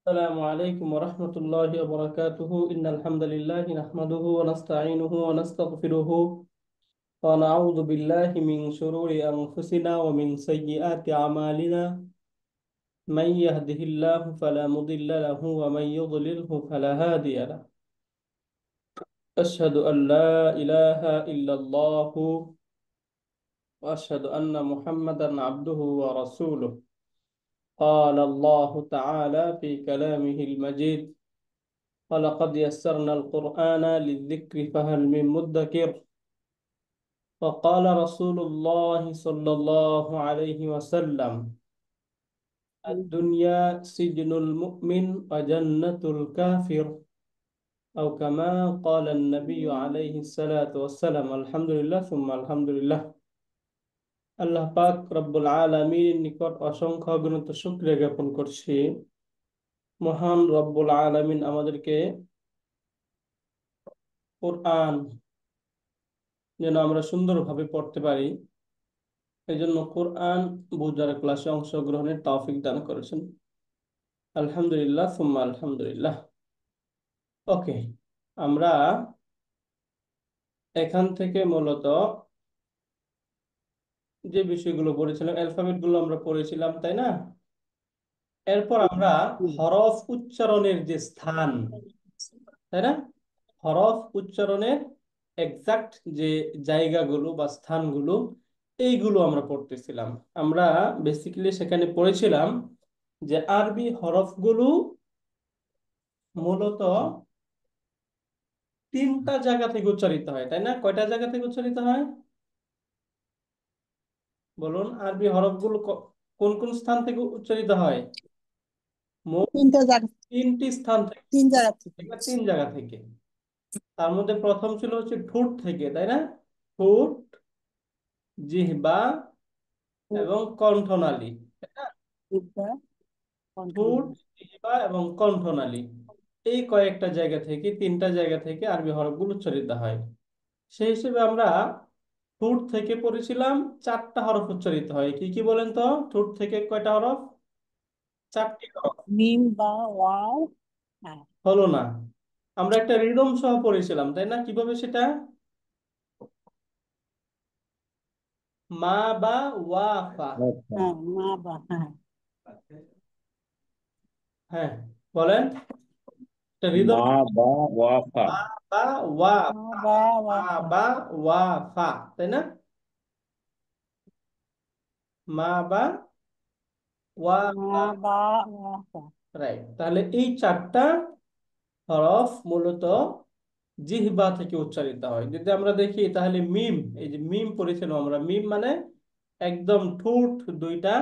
السلام عليكم ورحمة الله وبركاته إن الحمد لله نحمده ونستعينه ونستغفره ونعوذ بالله من شرور أنفسنا ومن سيئات أعمالنا من يهده الله فلا مضل له ومن يضلله فلا هادي له أشهد أن لا إله إلا الله وأشهد أن محمدا عبده ورسوله قال الله تعالى في كلامه المجيد ولقد يسرنا القرآن للذكر فهل من مدكر وقال رسول الله صلى الله عليه وسلم الدنيا سجن المؤمن وجنة الكافر أو كما قال النبي عليه الصلاة والسلام الحمد لله ثم الحمد لله আল্লাহ পাক রব্বুল আলামিনের নিকট অসংখ্য অগণিত শুকরিয়া জ্ঞাপন করছি। মহান রব্বুল আলামিন আমাদেরকে কোরআন যেন আমরা সুন্দরভাবে পড়তে পারি, এই জন্য কোরআন বোঝার ক্লাসে অংশগ্রহণের তৌফিক দান করেছেন। আলহামদুলিল্লাহ সুম্মা আলহামদুলিল্লাহ। ওকে, আমরা এখান থেকে মূলত যে বিষয়গুলো পড়েছিলাম, অ্যালফাবেট গুলো আমরা পড়েছিলাম, তাই না? এরপর আমরা হরফ উচ্চারণের যে স্থান, তাই না, হরফ উচ্চারণের এক্সাক্ট যে জায়গাগুলো বা স্থানগুলো, এইগুলো আমরা পড়তেছিলাম। আমরা বেসিক্যালি সেখানে পড়েছিলাম যে আরবি হরফগুলো মূলত তিনটা জায়গা থেকে উচ্চারিত হয়, তাই না? কয়টা জায়গা থেকে উচ্চারিত হয় বলুন? আরবি হরফগুলো কোন কোন স্থান থেকে উচ্চারিত হয়? মোট তিনটা জায়গা তিনটি স্থান থেকে, তিন জায়গা থেকে। তিন জায়গা থেকে। তার মধ্যে প্রথম ছিল হচ্ছে ঠোঁট থেকে, তাই না? ঠোঁট, জিহ্বা এবং কণ্ঠনালী, তাই না? বিদ্যা ঠোঁট, কণ্ঠনালী। জিহ্বা এবং কণ্ঠনালী, এই কয়েকটা জায়গা থেকে, তিনটা জায়গা থেকে আরবি হরফগুলো উচ্চারিত হয়। সেই হিসেবে আমরা ঠোঁট থেকে পড়েছিলাম চারটা হরফ উচ্চারিত হয়। কি কি বলেন তো? ঠোঁট থেকে কয়টা হরফ? চারটি হরফ। মিম বা ওয়াও। হ্যাঁ। হলো না? আমরা একটা রিদম সহ পড়েছিলাম, তাই না? কিভাবে সেটা? মা বা ওয়াফা। আচ্ছা। হ্যাঁ, মা বা হ্যাঁ। হ্যাঁ, বলেন। একটা রিদম। মা বা ওয়াফা। মা বা মা ওয়াফা। বা মা ওয়াফা। বা ওয়াফা, তাই না? মা বা মা ওয়াফা। বা ওয়াফা। রাইট। তাহলে এই চারটা হরফ মূলত জিহ্বা থেকে উচ্চারিত হয়। যদি আমরা দেখি তাহলে মিম, এই যে মিম পড়েছিলাম আমরা, মিম মানে একদম ঠোঁট দুইটা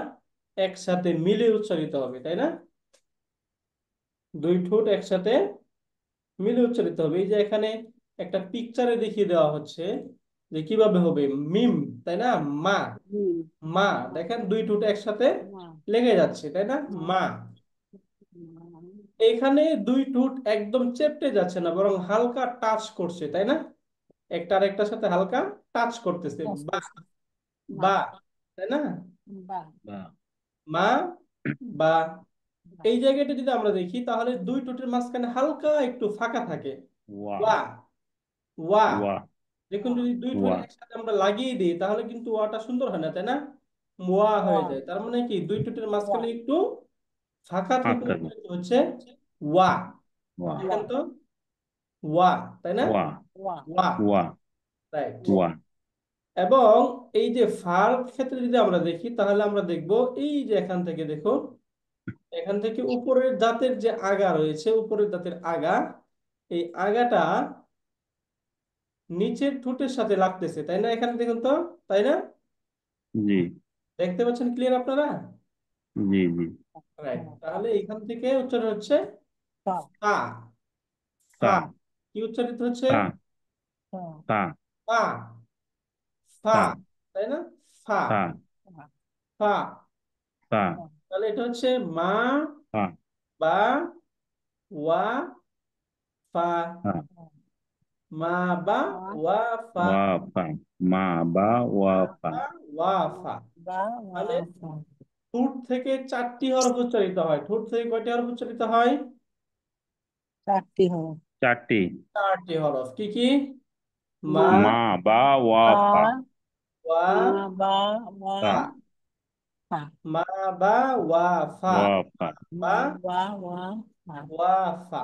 একসাথে মিলে উচ্চারিত হবে, তাই না? দুই ঠোঁট একসাথে মিলে উচ্চারিত হবে। এই যে এখানে একটা পিকচারে দেখিয়ে দেওয়া হচ্ছে যে কিভাবে হবে মিম, তাই না? মা, মিম। মা, মা। দেখেন দুই ঠোঁট একসাথে মা। লেগে যাচ্ছে, তাই না? মা। মা। এখানে দুই ঠোঁট একদম চেপটে যাচ্ছে না, বরং হালকা টাচ করছে, তাই না? একটা আরেকটার সাথে হালকা টাচ করতেছে। বা, বা। বা, তাই না? বা। বা। মা, বা। বা। এই জায়গাটা যদি আমরা দেখি তাহলে দুই ঠোঁটের মাঝখানে হালকা একটু ফাঁকা থাকে। ওয়া। ওয়া, ওয়া। ওয়া। দেখুন, ওয়া। যদি দুই ঠোঁট ওয়া। একসাথে আমরা লাগিয়ে দিই তাহলে কিন্তু ওয়াটা সুন্দর হয় না, তাই না? মোয়া হয়ে ওয়া। যায়। তার মানে কি, দুই ঠোঁটের ওয়া। মাঝখানে একটু ফাঁকা থেকে ফাঁকা। উচ্চারিত হচ্ছে ওয়া। ওয়া। ওয়া। দেখেন তো, ওয়া, তাই না? ওয়া। ওয়া। ওয়া। ওয়া। রাইট। ওয়া। ওয়া। এবং এই যে ফার ক্ষেত্রে যদি আমরা দেখি তাহলে আমরা দেখব এই যে এখান থেকে দেখো, এখান থেকে উপরের দাঁতের যে আগা রয়েছে, উপরের দাঁতের আগা, এই আগাটা নিচের ঠোঁটের সাথে লাগতেছে, তাই না? এখানে দেখুন তো, তাই না? জি। দেখতে পাচ্ছেন ক্লিয়ার আপনারা? জি। জি। রাইট। হ্যাঁ। তাহলে এখান থেকে উচ্চারণ হচ্ছে তা। ফা। ফা তা। কি উচ্চারিত হচ্ছে? তা। তা। তা। ফা, ফা, তা। তাই না? ফা, তা। তা। ফা। তা। তা। তাহলে এটা হচ্ছে মা তা। বা ওয়া ফা। তা। মা বা মা ওয়া ফা। ওয়াফা। মা বা মা ওয়াফা। বা ওয়া ফা। বা তাহলে ওয়াফা। ঠোঁট থেকে 4টি হরফ উচ্চারিত হয়। ঠোঁট থেকে কয়টি হরফ উচ্চারিত হয়? 4টি হরফ। 4টি। 4টি হরফ। কি কি? মা, মা, মা, বা, ওয়া, বা, ফা। ওয়া, মা, বা, ওয়া, ফা, ফা। ফা। মা, বা, ওয়া, ফা। ওয়া, ফা। মা, বা, বা, ওয়া, ফা। ওয়া, ফা।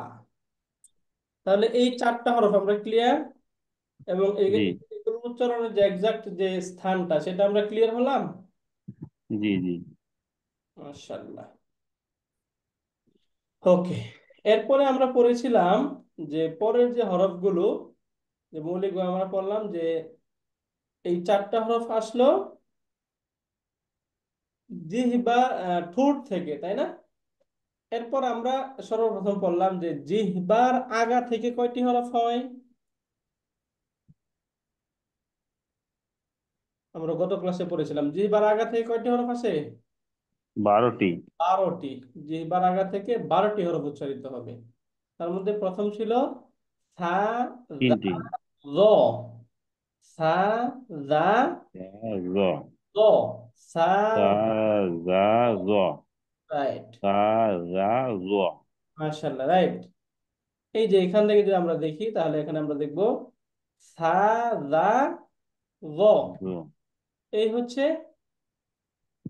তাহলে এই 4টা হরফ আমরা ক্লিয়ার, এবং জি, এগুলো উচ্চারণের যে এক্সাক্ট যে স্থানটা সেটা আমরা ক্লিয়ার হলাম। জি, জি। মাশাআল্লাহ। ওকে, এরপরে আমরা পড়েছিলাম যে পরের যে হরফগুলো, যে মৌলিক আমরা পড়লাম যে এই 4টা হরফ আসলো জিহ্বা, ঠোঁট থেকে, তাই না? এরপর আমরা সর্বপ্রথম পড়লাম যে জিহ্বার আগা থেকে কয়টি হরফ হয়? আমরা গত ক্লাসে পড়েছিলাম জিহ্বার আগা থেকে কয়টি হরফ আসে? 12টি। 12টি। জিহ্বার আগা থেকে 12টি হরফ উচ্চারিত হবে। তার মধ্যে প্রথম ছিল সা, দা, 3টি। জ। সা, দা, জ, জ। সা, সা, জা, জ। রাইট। সা, জা, জ। মাশাআল্লাহ, রাইট। এই যে এখান থেকে যদি আমরা দেখি তাহলে এখানে আমরা দেখব সা, দা, জ। জ, এই হচ্ছে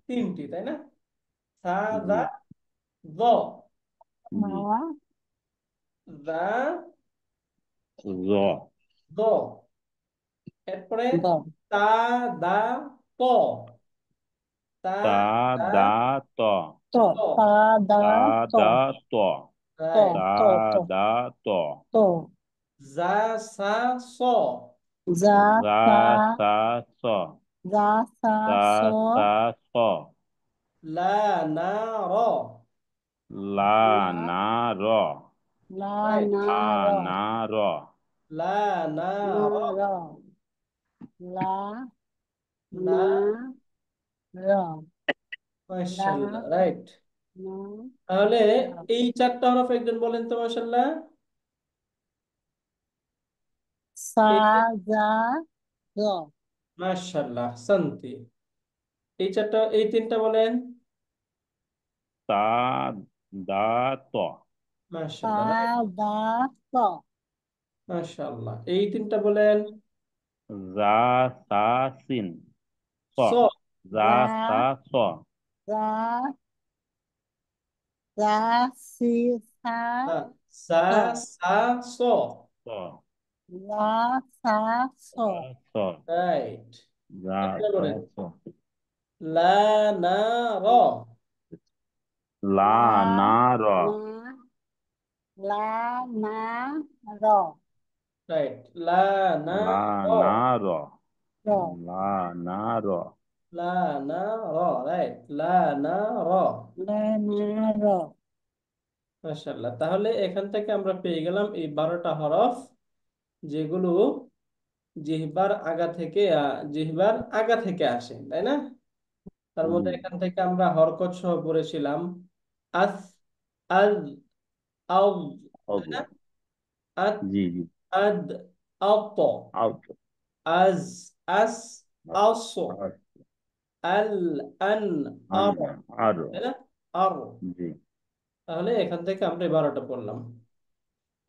3টি, তাই না? সা, জি, দা, জ। জি। মা, দা, জ, দ। এরপরে দ। তা, দা, ত। তা, তা, দা, দা, ত। ত, ত। তা, দা, তা, ত, দা, ত। ত, রাইট। তা, ত, ত, দা, ত। ত। জা, সা, স। যা, জা, সা, সা, স। যা, সা, সা, স। সা, স। লা, না, র। লা, লা, না, র। লা, রাইট। না, লা, র। না, র। লা, না, না, র। র। লা, না। না, র। লা, মাশাআল্লাহ, রাইট। না, তাহলে র। এই 4টা হরফ একজন বলেন তো, মাশাআল্লাহ। সা, এই যা, র। মাশাআল্লাহ, শান্তি। এই 3টা বলেন। তা, দা, ত। তা, মাশাআল্লাহ, রাইট। দা, ত। মাশাআল্লাহ, এই 3টা বলেন। জা, সা, সিন, স। স। জা, যা, সা, স। যা, যা, সি, সা, না, সা, স। সা, স। স, লা, সা, স। সা, স। রাইট। জা, এরপরে সা, বলেন স। লা, না, র। লা, লা, না, র। না, লা, না, র। রাইট। লা, না, লা, র। না, র। র। লা, না, র। লা, না, র। রাইট। লা, না, র। লা, না, র। মাশাআল্লাহ, তাহলে এখান থেকে আমরা পেয়ে গেলাম এই 12টা হরফ, যেগুলো জিহ্বার আগা থেকে আসে, তাই না? তার মধ্যে জি, এখান থেকে আমরা হরকত সহ পড়েছিলাম আস, আজ, আউজ, তাই ওকে। না? আত, জি, জি। আদ, আত। আউট। আজ, আস, আস। আর, আল, আন, আন, আর, আর। তাই না? আর। জি। তাহলে এখান থেকে আমরা এই 12টা পড়লাম।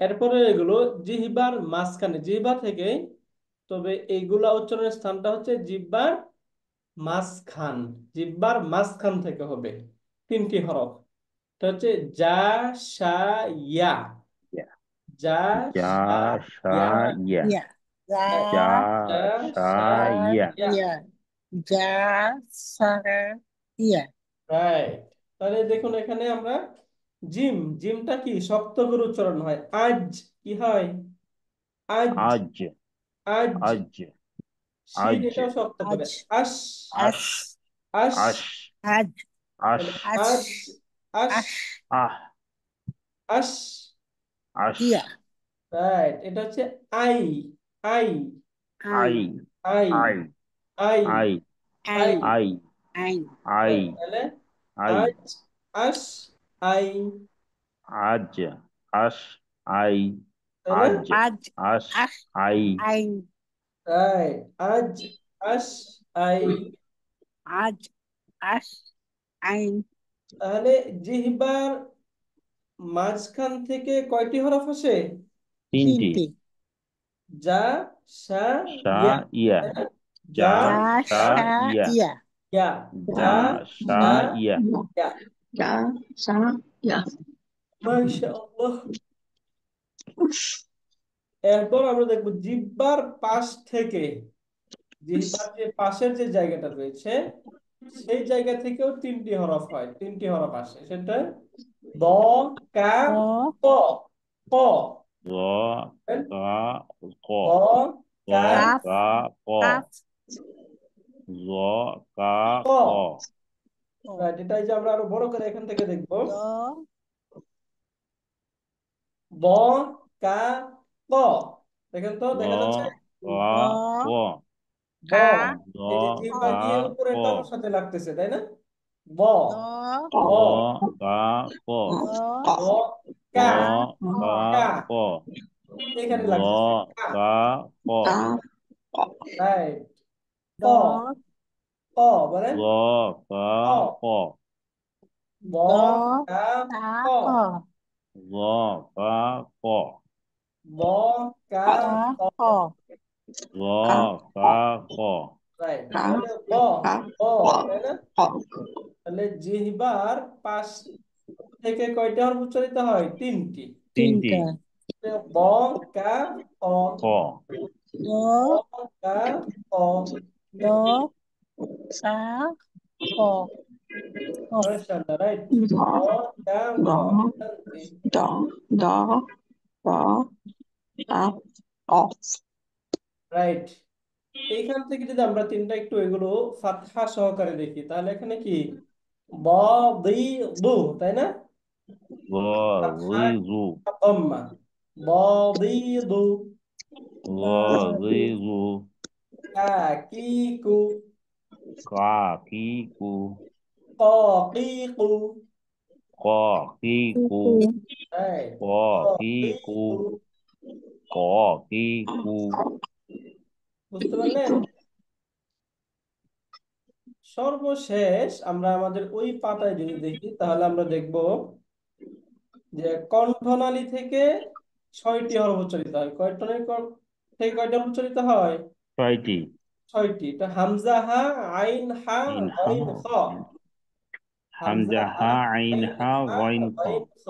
এরপরে এগুলো জিহ্বার মাঝখানে, জিহ্বা থেকে, তবে এইগুলা উচ্চারণের স্থানটা হচ্ছে জিহ্বার মাঝখান। জিহ্বার মাঝখান থেকে হবে 3টি হরফ। এটা হচ্ছে জা, শা, ইয়া। ইয়া। জা, যা, শা, সা, ইয়া। ইয়া। ইয়া। যা, যা, জা, সা, শা, ইয়া। সা, ইয়া। ইয়া। যা, সা, ইয়া। রাইট। তাহলে দেখুন এখানে আমরা জিমটা কি শক্ত করে উচ্চারণ হয়। আজ কি হয়? আজ, আজ, আজ। আজ, শিন আজ। এটাও শক্ত করে। আজ, আশ, আশ, আস, আশ। আশ, আজ, আশ। তাহলে আস, আজ, আশ, আস, আহ, আশ। আশ। ইয়া। রাইট, এটা হচ্ছে I, I, I, I, I, I, I, I, I, I. I, I. I, right, তাহলে আই। আজ, আশ, আই, আজ, আশ, আই। তাই না? আজ, আজ, আশ, আস, আই। আই। রাইট, আজ, আশ, আই। আজ, আস, আইন তাহলে জিহ্বার মাঝখান থেকে কয়টি হরফ আসে? তিনটি। তিনটি। যা, সা, সা ইয়া, ইয়া। তাই না? যা, যা যা সা সা, সা ইয়া। ইয়া। ইয়া, যা যা, সা সা, ইয়া। ইয়া। Ja, sa, ja. মাশাআল্লাহ। এরপর আমরা দেখবো জিহ্বার পাশ থেকে, জিহ্বার যে পাশের যে জায়গাটা রয়েছে সেই জায়গা থেকেও তিনটি হরফ হয়, তিনটি হরফ আসে। সেটা দ, কা, ক ক। ক, র কা ক। দ, র কা, কাফ কা ক। কাফ র কা ক। ক। ক Right, এটা এই যে আমরা আরো বড় করে এখান থেকে দেখবো। দ ব, কা, ক। দেখেন তো, র দেখা যাচ্ছে? কা দ ক। ব, কা র এই যে ক জিহ্বা কা দিয়ে ক। উপরে তলার সাথে লাগতেছে, তাই না? ব, দ ব, র কা ক। দ ব, র কা, ক কা কা। ক। এখানে র লাগতেছে কা। কা ক। রাইট। ক, দ ক বলেন। র কা ক, ক। ব, দ কা, তা ক। ক র কা ক। ব, কা, তা ক। ক র কা ক। রাইট, তাহলে ব, ব, তাই না? তাহলে জিহ্বার পাশ থেকে কয়টা হরফ উচ্চারিত হয়? তিনটি। তিনটি। তিনটা। ব, কা, ক। ক। দ ব, কা, ক। দ সা ক ক মাশাআল্লাহ, রাইট। ব, কা, ক। শান্তি। রাইট। এইখান থেকে যদি আমরা তিনটা একটু এগুলো ফাতহা সহকারে দেখি, তাহলে এখানে কি ব, দি, দু, তাই না? র ফাতহা, রি রু। দম্মা। ব, দি, দু। র দ রি রু। কা, কি, কু। কা কি কু। ক, কি, কু। ক কি কু। কুকু রাইট। ক ক, কি কি, কু। কু। ক কি কু। বুঝতে পারলেন? সর্বশেষ আমরা আমাদের ওই পাতায় যদি দেখি, তাহলে আমরা দেখব যে কণ্ঠনালী থেকে 6টি হরফ উচ্চারিত হয়। থেকে কয়টা হরফ উচ্চারিত হয়? ছয়টি। 6টি। এটা হামজা, হা, আইন, হা, আইন হা। গইন, খ। হামজা, হামজা হা, হা আইন আইন, হা হা, গইন খ। গইন, খ।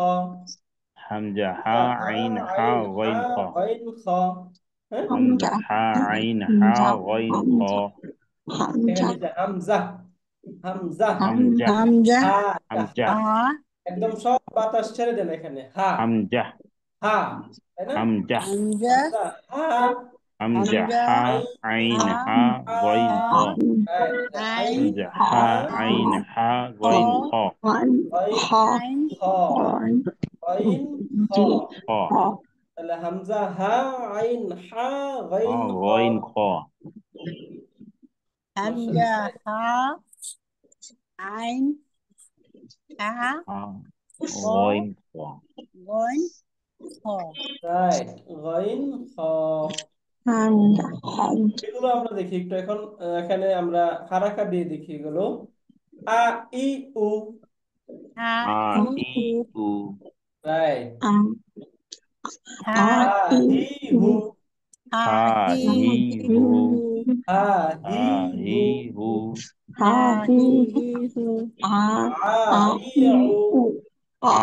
হামজা হা হামজা, হা, আইন হা আইন, হা, গইন খ। গইন, খ। হ্যাঁ, হামজা হা আইন হা গইন খ। এখানে যে হামজা, হামজা, হামজা। হামজা হা, এটা হামজা। হা। হা একদম সব বাতাস ছেড়ে দেন এখানে। হা, হামজা। হা, তাই না? হামজা। হামজা হামজা, হা, হামজা হামজা হা আইন, আইন হা হা হা, গইন খ। রাইট, এটা আইন, আইন হামজা হা, হা আইন হা খ গইন খ। গইন, আইন খ। গইন, খ। খ। তাহলে হামজা, হা, আইন, হা, হা গইন, খ। গইন খ। হামজা মাশাআল্লাহ, হা আইন হা হা খ গইন খ। গইন খ রাইট, গইন, খ। এগুলো আমরা দেখি একটু এখন। এখানে আমরা হারাকা দিয়ে দেখি এগুলো। আ, ই, উ। হা আ ই ই উ উ। রাইট। হা হা, হি, হু। হা হা হি হি হু হু। হা, হা হি, হি হু। হু। হা হি হু আ, ই, উ। আ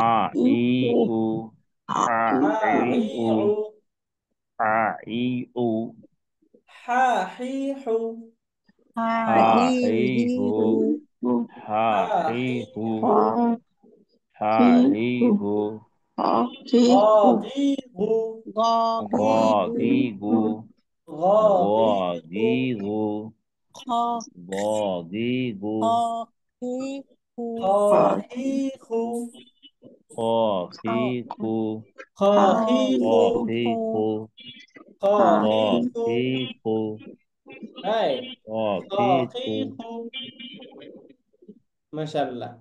ই উ। আ আ, ই ই, উ। উ। আ ই উ। হা, হি, হু। হা হা হি হি হি হু। হু হা হা, হি হি, হু। হু। হা হি হু। গ, গি, গু। গ গ গি গু গি গু। গ, গ গি, গু। গি গু। খ গ গি গু। খ হি হু খ, হি, হু। খ খ হি খু। খ, খ হি, খ হু। হি হু খু। খ, খ হি, হু। হি খু। রাইট। খ খ, হি হি, খু। হু। মাশাআল্লাহ।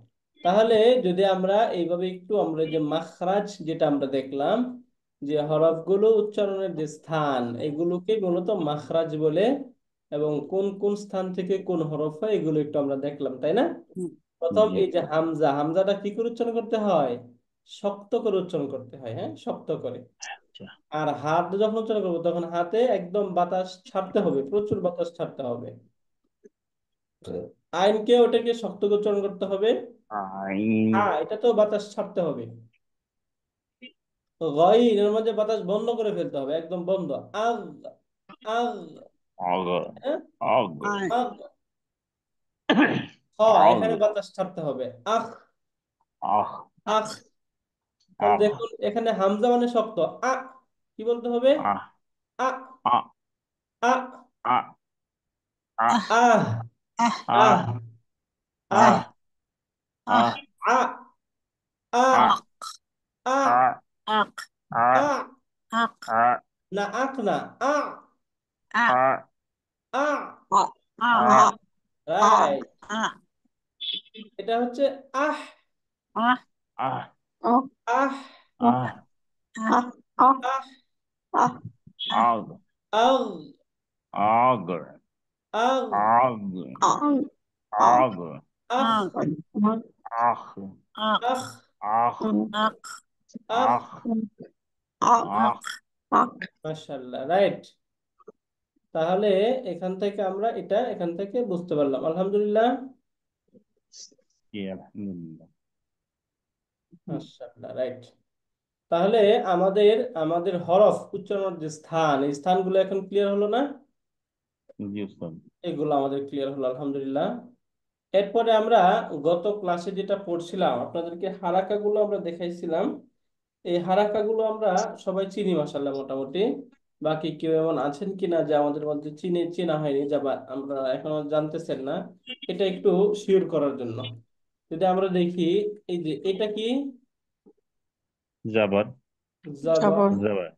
তাহলে যদি আমরা এইভাবে একটু, আমরা যে মাখরাজ যেটা আমরা দেখলাম, যে হরফগুলো উচ্চারণের যে স্থান, এগুলোকে মূলত মাখরাজ বলে, এবং কোন কোন স্থান থেকে কোন হরফ হয় এগুলো একটু আমরা দেখলাম, তাই না? প্রথম জি এই যে হামজা, হামজাটা কি করে উচ্চারণ করতে হয়? শক্ত করে উচ্চারণ করতে হয়, হ্যাঁ, শক্ত করে। আচ্ছা আর হাত যখন উচ্চারণ করবো তখন হাতে একদম বাতাস ছাড়তে হবে, প্রচুর বাতাস ছাড়তে হবে। আইনকে ওটাকে শক্ত করে উচ্চারণ করতে হবে। আইন এটা তো বাতাস ছাড়তে হবে। গইন এর মধ্যে বাতাস বন্ধ করে ফেলতে হবে, একদম বন্ধ। আগ, আগ, অগ হ্যাঁ, অগ আয় আগ। অগ এখানে বাতাস ছাড়তে হবে, আখ, আহ আখ। তাহলে আহ দেখুন এখানে হামজা মানে শক্ত, আ, কি বলতে হবে? আহ আ, আহ আ, আহ আহ আহ আহ, আহ আহ আহ, আহ আহ, আহ আহ আহ আ, আ, আহ আ, আহ আক আ। আহ আক আহ না, আখ না, আ, আ আহ আ। আ আহ রাইট। আ এটা হচ্ছে আহ, আহ আহ আহ, আহ আহ আহ, আহ অগ আগ, অগ আগ, অগ অগ আখ, আক আহ আক আখ, আহ আক আখ। আহ আহ মাশাআল্লাহ, রাইট। তাহলে এখান থেকে আমরা এখান থেকে বুঝতে পারলাম, আলহামদুলিল্লাহ। জি আলহামদুলিল্লাহ মাশাআল্লাহ, রাইট। তাহলে আমাদের আমাদের হরফ উচ্চারণের যে স্থান, এই স্থানগুলো এখন ক্লিয়ার হলো না? জি উস্তাদ এগুলো আমাদের ক্লিয়ার হলো, আলহামদুলিল্লাহ। এরপরে আমরা গত ক্লাসে যেটা পড়ছিলাম, আপনাদেরকে হারাকাগুলো আমরা দেখাইছিলাম। এই হারাকাগুলো আমরা সবাই চিনি মাশাআল্লাহ মোটামুটি। বাকি কেউ এমন আছেন কিনা যে আমাদের মধ্যে চেনা হয়নি, যা আমরা এখনো জানতেছেন না, এটা একটু শিওর করার জন্য যদি আমরা দেখি, এই যে এটা কি? জাবার জবর। জাবার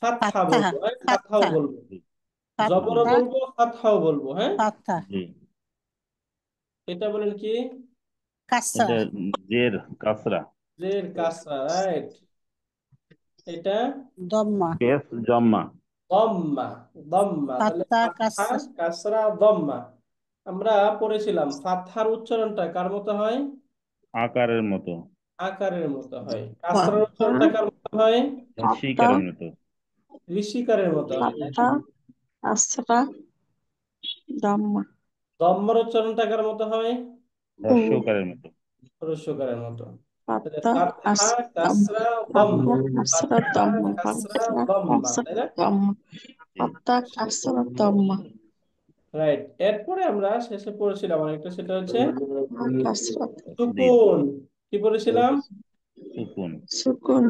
ফাতহা ফাত্তা বলবো, হ্যাঁ, ফাতহাও ফাত্তা বলবো। জি জি জবরও ফাত্তা বলবো, ফাতহাও বলবো, হ্যাঁ। ফাত্তা জি এটা বলেন কি? কাসরা এটা জের কাসরা জের কাসরা, রাইট। এটা দম্মা পেশ জম্মা দম্মা, দম্মা। তাহলে ফাত্তা ফাতহা, কাসরা কাসরা, দম্মা। আমরা পড়েছিলাম ফাতহার উচ্চারণটা কার মতো হয়? আকারের মতো আকারের মতো হয়। কাসরার উচ্চারণটা কার মতো হয়? শিকারের মতো ঋষিকারের মতো হয়, তাই না? দম্মার উচ্চারণটা কার মতো হয়? রস্যকারের মতো রস্যকারের মতো। তাহলে ফাতহা, কাসরা, দম্মা, ফাতহা, কাসরা, দম্মা, তাই না? জি রাইট। এরপরে আমরা শেষে পড়েছিলাম অনেকটা, সেটা হচ্ছে তাসদীদ সুকুন। কি পড়েছিলাম? সুকুন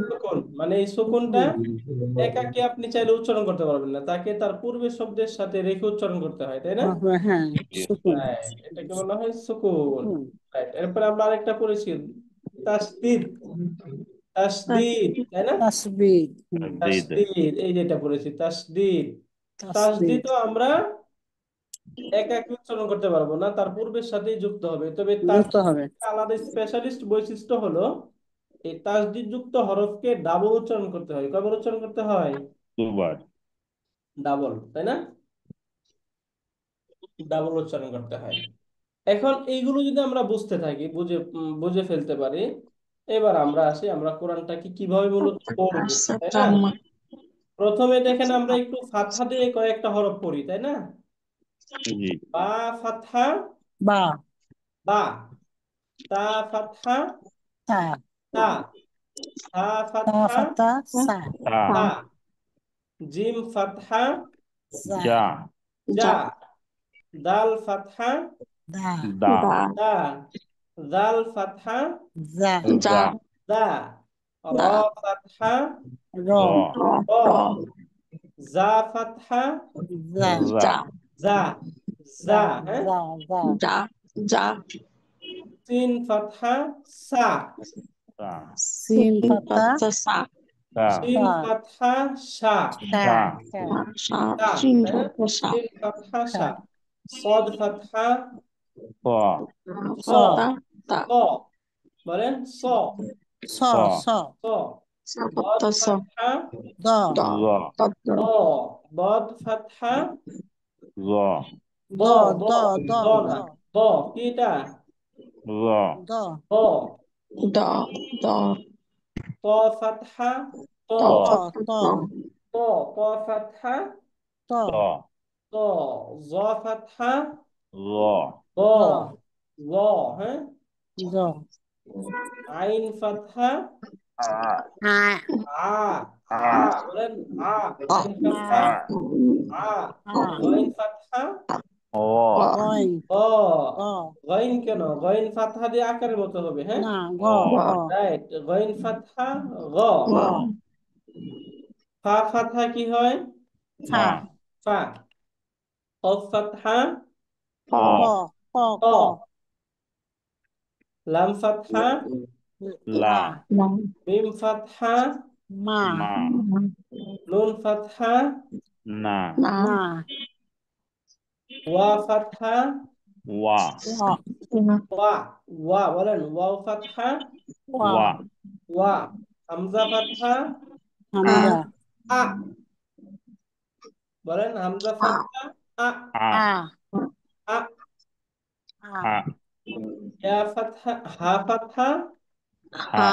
সুকুন মানে এই সুকুনটা একাকে আপনি চাইলে উচ্চারণ করতে পারবেন না, তাকে তার পূর্বের শব্দের সাথে রেখে উচ্চারণ করতে হয়, তাই না? হ্যাঁ জি সুকুন রাইট, এটাকে বলা হয় সুকুন। সুকুন রাইট। এরপরে আমরা আরেকটা পড়েছি তাসদিদ, তাসদিদ, তাই না? তাসবিদ তাসদীদ তাসদিদ, এই যেটা পড়েছি তাসদিদ। তাসবিদ তাসদিদও আমরা একাকে উচ্চারণ করতে পারবো না, তার পূর্বের সাথেই যুক্ত হবে। তবে যুক্ত তাসদিদ হবে আলাদা স্পেশালিস্ট বৈশিষ্ট্য হলো এই তাসদিদ যুক্ত হরফকে ডাবল উচ্চারণ করতে হয়। কয়বার উচ্চারণ করতে হয়? দুবার ডাবল, তাই না? ডাবল উচ্চারণ করতে হয়। এখন এইগুলো যদি আমরা বুঝতে থাকি, বুঝে ফেলতে পারি, এবার আমরা আসি আমরা কোরআনটাকে কিভাবে মূলত পড়বো, তাই না? প্রথমে দেখেন আমরা একটু ফাতহা দিয়ে কয়েকটা হরফ পড়ি, তাই না? জি বা ফাতহা, বা বা। তা ফাতহা, তা তা। হা তা ফাতহা, ফাতা সা তা তা। জিম ফাতহা, জা যা জা। দাল ফাতহা, দা দা দা। দাল ফাতহা, জা যা দা। র ফাতহা, র র র। জা ফাতহা, জা যা জা। জা জা, হ্যাঁ। জা জা সিন ফাতহা, সা। তা সিন পাতা তা শিন সা ফাতহা, সা। সা সা সা সা, তাই না? শিন ফাতহা, সা সা। সদ ফাতহা, প স। স স, বলেন স। স প স স। বদ ফাতহা, দ জ দ। বদ ফাতহা, জ ব। দ ব, দ দ দ দ না, ব। কি এটা? Ra. দ ط Da. Da. ط فتحة ط Da. ত ত ط ط فتحة ত Ta. ط ظا فتحة Ra. ضا the ضا ها the عين فتحة A. A a a A. বলেন আ A. আইন আ ফাতহা A. আ আ গইন ফাতহা O. গইন গ গ গইন কেন গইন ফাতহা দিয়ে আকারের মতো হবে হ্যাঁ না গ O. গ রাইট গইন ফাতহা গ গ ফা ফাতহা কি হয় ফা Fa. ফা কফ ফাতহা ক Fa. ক ক ক লাম ফাতহা লা La. মিম ফাতহা মা Ma. নুন ফাতহা Na. না ওয়া ফাতহা Wa. ওয়া ওয়া ওয়া বলেন ওয়াও ফাতহা ওয়া Wa. ওয়া হামজা ফাতহা হামজা আ বলেন হামজা ফাতহা আ আ A. A a A. Yeah ফাতহা Ha ফাতহা a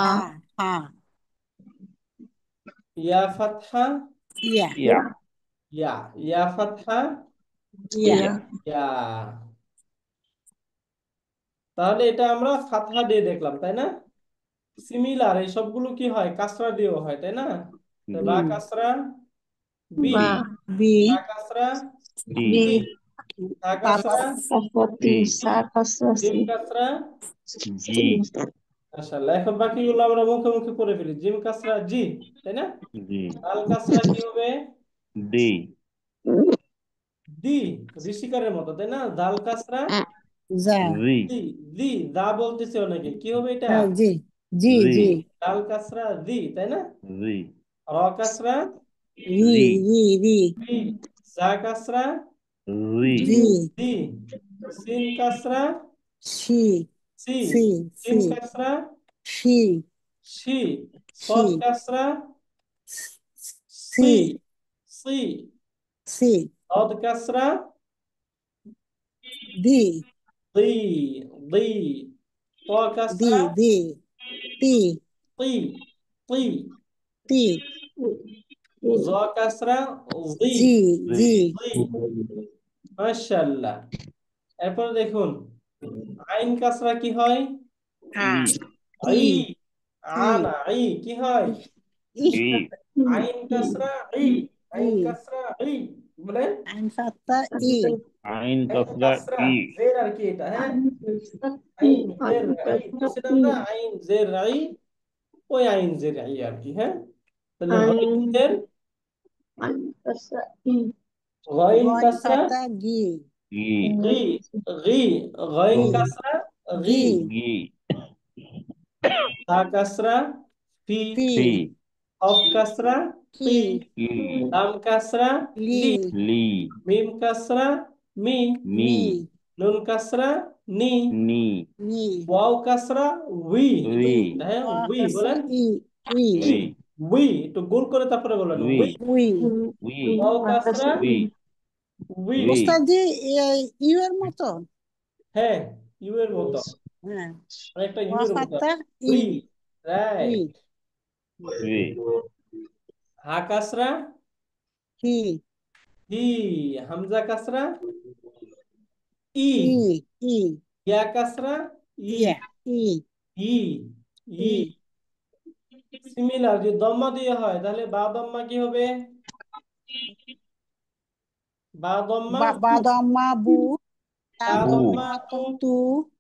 Ha. A yeah ফাতহা yeah Ya. Yeah ফাতহা yeah Ya. ইয়া তাহলে এটা আমরা ফাতহা দিয়ে দেখলাম তাই না সিমিলার এই সবগুলো কি হয় কাসরা দিয়েও হয় তাই না তো বা হুম কাসরা বি Ba. বি তা কাসরা Di. সি Di. তা তার কাসরা Kasrati. Di. Sa. জিম Kasrati. কাসরা Ji. মাশাআল্লাহ এখন বাকিগুলো আমরা মুখে মুখে পড়ে ফেলি জিম কাসরা জি তাই না Ji. দাল কাসরা কি হবে Di. দি ঋষিকারের মতো তাই না দাল কাসরা যা Ri. দি দি দা বলতেছে অনেকে কি হবে এটা হ্যাঁ, জি জি Ri. জি দাল কাসরা দি তাই না Ri. র কাসরা রি Ri. রি রি বি জা কাসরা Ri. রি দি সিন কাসরা সি সি সি সিন সি কাসরা সি শি সি সদ কাসরা সি সি সি সি ضاد كسرة দি ضي ضي طا দি كسرة দি তি طي طي তি ظا كسرة ضي জি Ri. জি ضي মাশাআল্লাহ এরপর দেখুন আইন কাসরা কি হয় আ আই ই ই আনা আই কি হয় ই I. আইন কাসরা আই ই আইন কাসরা আই বলেন আইন ফাত্তা ই Ain আইন kasra কাসরা I. জের আর কি এটা হ্যাঁ I. আইন জের আই বলছিলাম না আইন জের আই ওই আইন জের আই আর কি হ্যাঁ তাহলে গইন Ain. জের Kasrati. গইন গইন কাসরা ফাত্তা গি Gi. গি গি গইন গি কাসরা গি গি Gi. তা কাসরা ফি পি Fi. কফ কাসরা কি কি Ki. লাম কাসরা লি লি Li. মিম কাসরা মি মি Mi. নুন কাসরা নি Ni. নি ওয়াও কাসরা উই Wi. হ্যাঁ ওয়া উই কাসরা বলেন ই উই Wi. উই একটু গোল করে তারপরে বলেন Wi. উই উই Wi. ওয়াও কাসরা Wi. উই Wi. ওস্তাদ জি ইউ এর মতো হ্যাঁ ইউ এর মতো হ্যাঁ অনেকটা ইউ ওয়া এর মতো ফাত্তা E we we write Wi. হা কাসরা কি হি হামজা কাসরা ই ই ই ইয়া কাসরা ই ইয়া ই ই ই ই সিমিলার যদি দম্মা দিয়ে হয় তাহলে বা দম্মা কি হবে বা দম্মা তু বাদাম্মা বু তা Bu. দম্মা তাদম্মা তু তু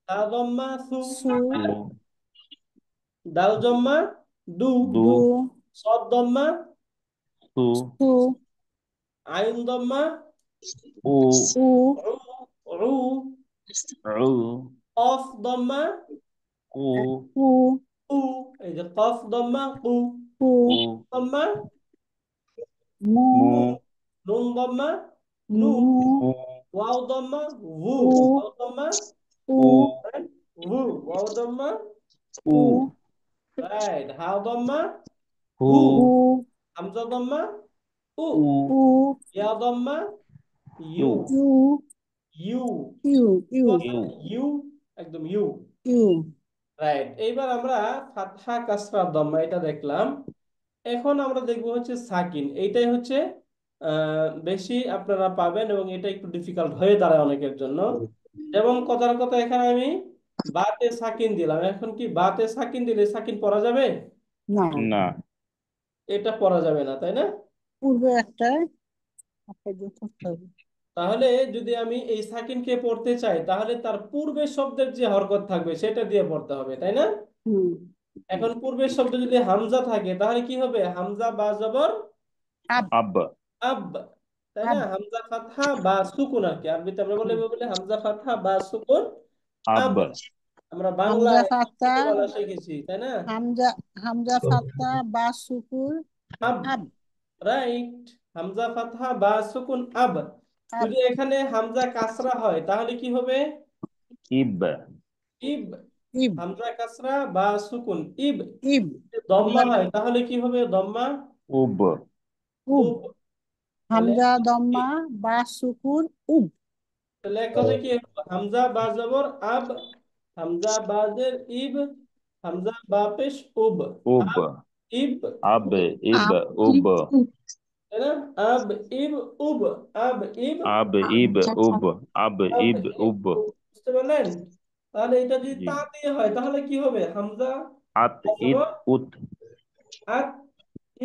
তা দম্মা সু সু Tu. দাল দম্মা দু Du. দু সদ দম্মা Tu. সু আইন দম্মা U. উ উ উ U. কফ দম্মা Ku. উ কু এই যে কফ দম্মা কু উ Ku. দম্মা মু Mu. নুন দম্মা নু মু Mu. ওয়াও দম্মা ভু উ ওয়াও দম্মা উ U. ভু ওয়াও দম্মা উ U. রাইট হাও দম্মা হু Hu. উ হামজা দম্মা উ U. উ ইয়া দম্মা ইউ Yu. ইউ ইউ ইউ ইউ আছে না Yu. ইউ একদম ইউ ইউ রাইট। এইবার আমরা ফাতহা কাসরা দম্মা এটা দেখলাম। এখন আমরা দেখবো হচ্ছে সাকিন। এইটাই হচ্ছে বেশি আপনারা পাবেন এবং এটা একটু ডিফিকাল্ট হয়ে দাঁড়ায় অনেকের জন্য। যেমন কথার কথা এখানে আমি বাতে সাকিন দিলাম, এখন কি বাতে সাকিন দিলে সাকিন পড়া যাবে? না, না। এটা পড়া যাবে না, তাই না? পূর্বে একটা যোগ করতে হবে। তাহলে যদি আমি এই সাকিনকে পড়তে চাই তাহলে তার পূর্বের শব্দের যে হরকত থাকবে সেটা দিয়ে পড়তে হবে, তাই না? হুম এখন পূর্বের শব্দ যদি হামজা থাকে তাহলে কি হবে? হামজা বা জবর আব আব। আব, তাই না? আব হামজা ফাতহা বা সুকুন, আর কি আরবিতে আমরা বলে বলে হামজা ফাতহা বা সুকুন আব। আব। আমরা হামজা বাংলায় ফাতা থেকে বলা শিখেছি, তাই না? হামজা হামজা ফাতা বা সুকুর আব, আব রাইট। হামজা ফাতহা বা সুকুন আব। আব যদি এখানে হামজা কাসরা হয় তাহলে কি হবে? ইব। ইব। ইব হামজা কাসরা বা সুকুন ইব। ইব যদি দম্মা হামজা হয় তাহলে কি হবে? দম্মা উব। উব উব। তাহলে হামজা দম্মা বা সুকুর উব তাহলে এক কথা কি হলো? হামজা বা জবর আব, হামজা বা জের ইব, হামজা বা পেশ উব। উব। আব ইব আব। উব, ইব। আপ উব। ইপ উপ তাই না? আব ইব উব, আব ইব আব। ইব। আচ্ছা উব। আব। আব ইব। ইব উব। উব। বুঝতে পারলেন? তাহলে এটা যদি জি। তা দিয়ে হয় তাহলে কি হবে? হামজা আত। বা ইত। জবর উত। আত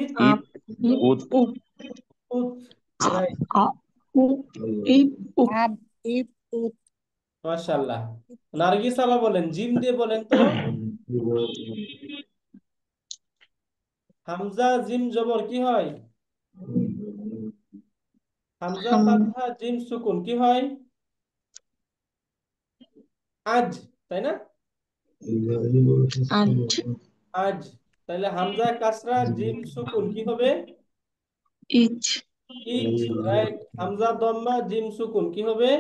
ইত ইত। আপ ইপ উত। উপ উত, রাইট। আপ উপ ইপ উপ আব ইব উব মাশাআল্লাহ। নার্গিস আপা বলেন, জিম দিয়ে বলেন তো। হামজা জিম জবর কি হয়? হামজা হাম ফাতহা জিম সুকুন কি হয়? আজ, তাই না? আজ আজ। তাহলে হামজা কাসরা জিম সুকুন কি হবে? ইজ ইজ, রাইট। হামজা দম্মা জিম সুকুন কি হবে?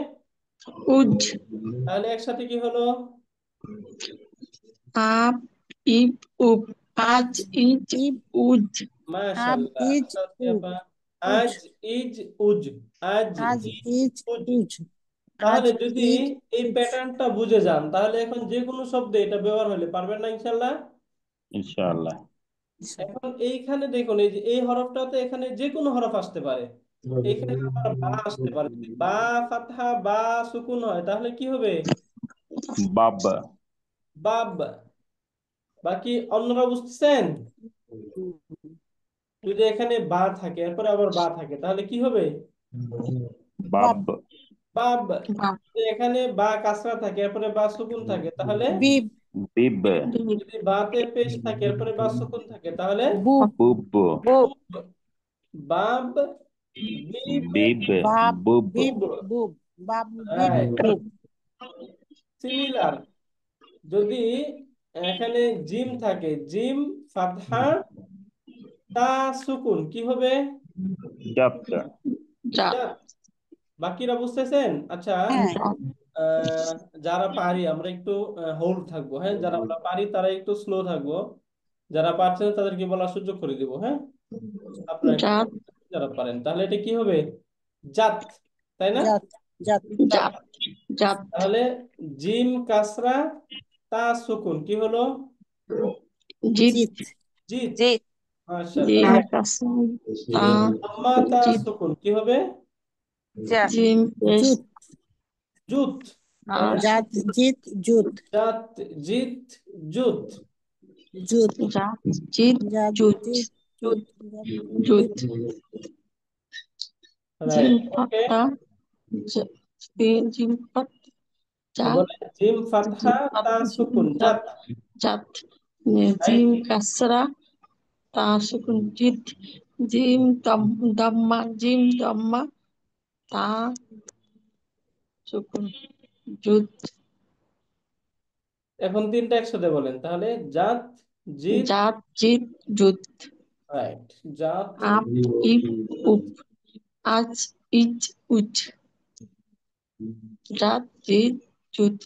উজ তাহলে একসাথে কি হলো? আপ ইপ উপ আজ আজ ইজ ইব উজ আব মাশাআল্লাহ। ইজ উব উজ আজ ইজ উজ, আজ আজ ইজ ইজ উজ। উজ আজ তাহলে যদি ইজ এই উজ প্যাটার্নটা বুঝে যান তাহলে এখন যে কোনো শব্দে এটা ব্যবহার হলে পারবেন না ইনশাল্লাহ? ইনশাআল্লাহ। এখন এইখানে দেখুন, এই যে এই হরফটাতে এখানে যে কোনো হরফ আসতে পারে। এখানে আবার বা আসতে পারে। যদি বা ফাতহা বা সুকুন হয় তাহলে কি হবে? বাব। বাব। বাকি অন্যরা বুঝতেছেন? যদি এখানে বা থাকে এরপরে আবার বা থাকে তাহলে কি হবে? বাব বাব। বাব। বাপ যদি এখানে বা কাসরা থাকে এরপরে বা সুকুন থাকে তাহলে বিব বিব। বিব। বিপ যদি বাতে পেশ থাকে এরপরে বা সুকুন থাকে তাহলে বুব বুব। বুব বুব। বাব বিব বিব। বাব বুব। বিব বুব, বুব বাব বিব রাইট। বুব সিমিলার, যদি এখানে জিম থাকে, জিম ফাতহা তা সুকুন কি হবে? জাত। জাত জাত। বাকিরা বুঝতেছেন? আচ্ছা, হ্যাঁ জাত আহ, যারা পারি আমরা একটু হোল্ড থাকবো, হ্যাঁ? যারা আমরা পারি তারা একটু স্লো থাকবো, যারা পারছেন না তাদেরকে বলার সুযোগ করে দিব, হ্যাঁ? আপনারা একটু জাত যারা পারেন তাহলে এটা কি হবে? জাত, তাই না? জাত জাত জাত। জাত জাত তাহলে জিম কাসরা তা সুকুন কি হলো? জিত জিত জিত। জিত মাশাআল্লাহ। জিম কাসম তা জিম আম্মা তা জিত সুকুন কি হবে? জাত জিম পেশ জুত জুত। তা তাহলে জাত জিত জুত জাত জিত জুত, জুত জাত জিত জাত জুত জিত জুত জাত জুত জুত জিম রাইট। ওকে, পাতা জিম পাত জাত বলে জিম ফাতহা জিম পাত তা সুকুন জাত জাত, জাত রাইট। জিম কাসরা তা সুকুন জিত জিম দম্মা জিম দম্মা তা সুকুন জুত এখন তিনটা একসাথে বলেন তাহলে, জাত জিত, জাত জিত জুত রাইট। জাত আপ ইপ উপ আজ ইজ উজ জাত জিত জুত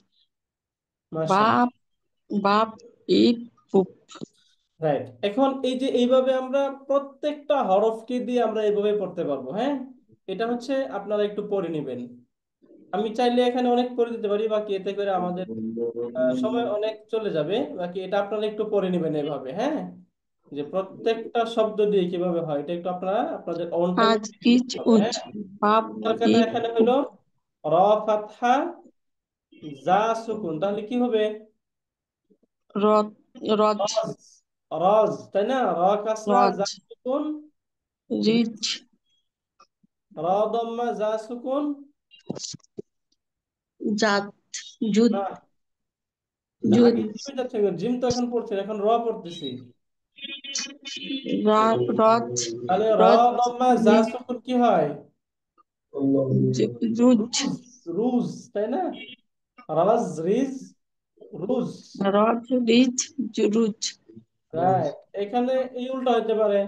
মাশাআল্লাহ, বাপ বাপ ইপ উপ রাইট। এখন এই যে এইভাবে আমরা প্রত্যেকটা হরফকে দিয়ে আমরা এইভাবে পড়তে পারবো, হ্যাঁ? এটা হচ্ছে আপনারা একটু পড়ে নেবেন। আমি চাইলে এখানে অনেক করে দিতে পারি, বাকি এতে করে আমাদের সময় অনেক চলে যাবে। বাকি এটা আপনারা একটু পড়ে নেবেন এভাবে, হ্যাঁ, যে প্রত্যেকটা শব্দ দিয়ে কিভাবে হয় এটা একটু আপনারা আপনাদের অন টাইমে আজ ইজ হবে, উজ হ্যাঁ। বাব তার কথা ইব এখানে উব হলো র ফাতহা জা সুকুন, তাহলে কি হবে? রদ রজ রজ, রজ, তাই না? র কাসরা রজ জা সুকুন, রিজ র দম্মা জা সুকুন, জাত জুদ না, জুদ আগে জিমে যাচ্ছে, জিম তো এখন পড়ছে, এখন র পড়তেছি। রজ তাহলে র রজ দম্মা জা রিজ সুকুন কি হয়? রুজ রুজ, রুজ, তাই না? রাজ, রিজ, রুজ, রজ রিজ রুজ রাইট। এখানে এই উল্টা হতে পারে,